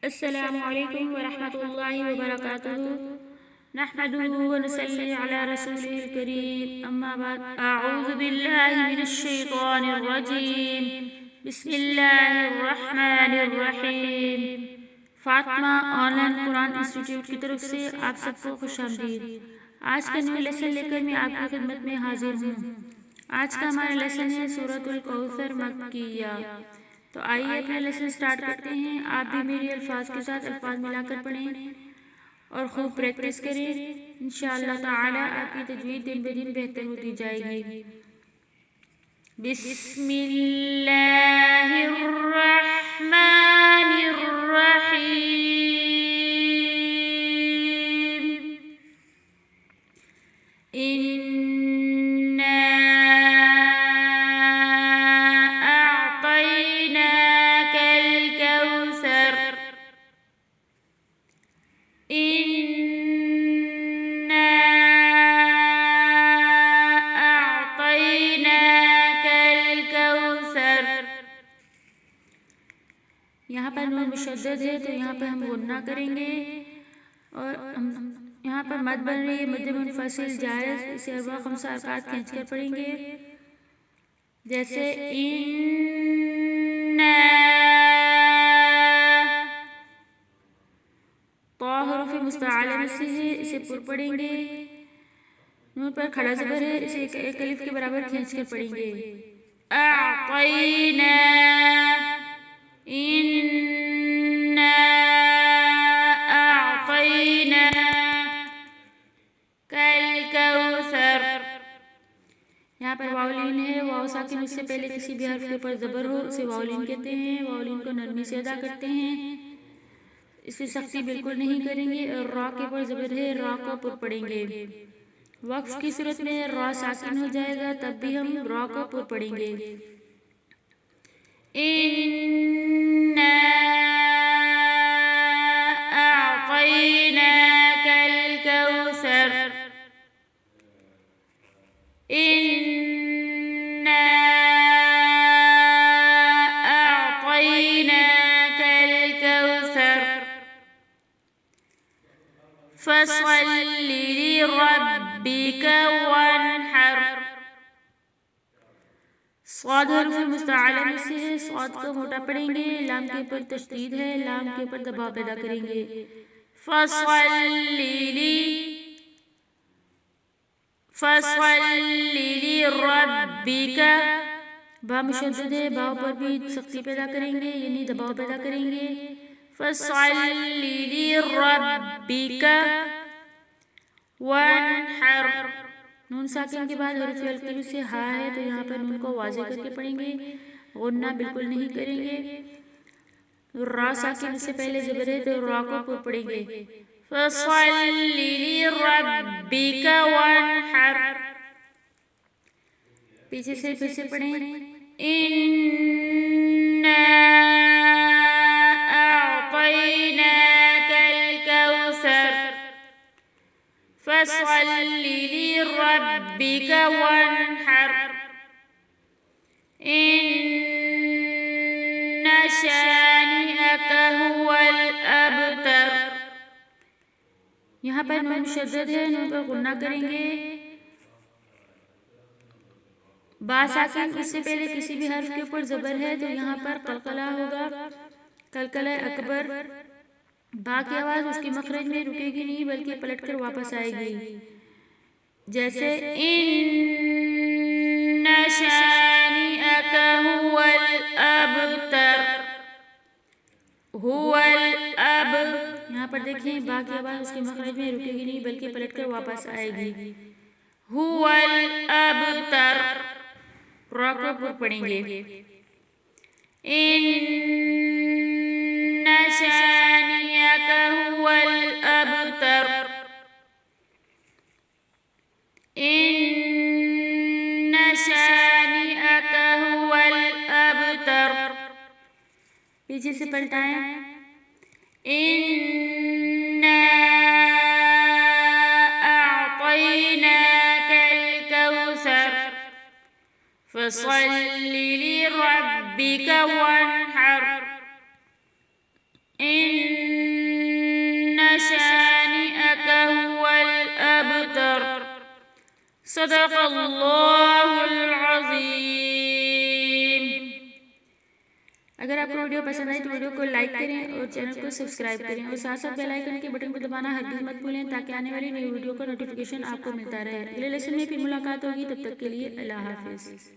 السلام علیکم ورحمۃ اللہ وبرکاتہ نحمده ونصلی علی رسوله الکریم اما بعد اعوذ باللہ من الشیطان الرجیم بسم اللہ الرحمن الرحیم Fatima on line Quran institute کی طرف سے آپ سب کو خوش آمدید۔ آج کا نیو لیسن لے کر میں آپ کی خدمت میں حاضر ہوں۔ آج کا ہمارا لیسن ہے سورۃ الکوثر مکیہ۔ تو آئیے اپنا لیسن سٹارٹ کرتے ہیں۔ آپ بھی میری الفاظ کے ساتھ الفاظ ملا کر پڑھیں اور خوب پریکٹس کریں۔ انشاءاللہ تعالی آپ کی تجوید دن بہ دن بہتر ہوتی جائے گی۔ بسم اللہ الرحمن الرحیم یہاں پر نون مشدد ہے تو یہاں پر ہم غنہ کریں گے اور یہاں پر مد بن رہی ہے مد منفصل جائز، اسے اربع خمسہ حرکات کھینچ کر پڑھیں گے، جیسے طا حروف مستعلیٰ میں سے ہے، اسے پر پڑھیں گے۔ نون پر کھڑا زبر ہے، اسے ایک الف کے برابر کھینچ کر پڑھیں گے۔ اعطینا انا اعطینا کالکوثر۔ یہاں پر واؤلین ہے، واو ساکن اس سے پہلے کسی بھی حرف کے اوپر زبر ہو اسے واؤلین کہتے ہیں۔ واؤلین کو نرمی سے ادا کرتے ہیں، اس سے سختی بالکل نہیں کریں گے۔ اور را کے اوپر زبر ہے، را کو پر پڑھیں گے۔ وقف کی صورت میں را ساکن ہو جائے گا تب بھی ہم را کو پر پڑھیں گے۔ انا اعطیناک الکوثر انا اعطیناک الکوثر فصل لربک وانحر۔ صاد حرف مستعلیٰ میں سے ہے، صاد کو موٹا پڑھیں گے، لام کے اوپر تشدید ہے، لام کے اوپر دباؤ پیدا کریں گے۔ فصل لربک، با مشدد ہے، با پر بھی سختی پیدا کریں گے یعنی دباؤ پیدا کریں گے۔ فصل لربک وانحر۔ نون ساکن کے بعد حرف القلب سے ہا ہے تو یہاں پر نون کو واضح کر کے پڑھیں گے، غنہ بالکل نہیں کریں گے۔ را ساکن سے پہلے زبر ہے تو را کو پر پڑھیں گے۔ فصل لربک وانحر۔ پیچھے سے پھر سے پڑھیں، انا اعطیناک الکوثر فصل لربک وانحر ان شانئک هو الابتر۔ یہاں پر نون مشدد ہے، نون پر غنہ کریں گے۔ با ساکن اس سے پہلے کسی بھی حرف کے اوپر زبر ہے تو یہاں پر قلقلہ ہوگا، قلقلہ اکبر۔ با کی آواز اس کی مخرج میں رکے گی نہیں بلکہ پلٹ کر واپس آئے گی، جیسے ان شانئک هو الابتر۔ هو الاب، یہاں پر دیکھیں با کی آواز اس کی مخرج میں رکے گی نہیں بلکہ پلٹ کر واپس آئے گی۔ هو الابتر، را کو پر پڑھیں گے۔ ان شانئک هو الابتر ان شانئک هو الابتر۔ پیچھے سے پلٹائیں، انا اعطیناک الکوثر فصل لربک وانحر ان صدق اللہ العظیم۔ اگر آپ کو ویڈیو پسند آئی تو ویڈیو کو لائک کریں اور چینل کو سبسکرائب کریں اور ساتھ ساتھ بیل آئیکن کے بٹن کو دبانا ہرگز مت بھولیں تاکہ آنے والی نئی ویڈیو کا نوٹیفیکیشن آپ کو ملتا رہے۔ اگلے لیسن میں پھر ملاقات ہوگی، تب تک کے لیے اللہ حافظ۔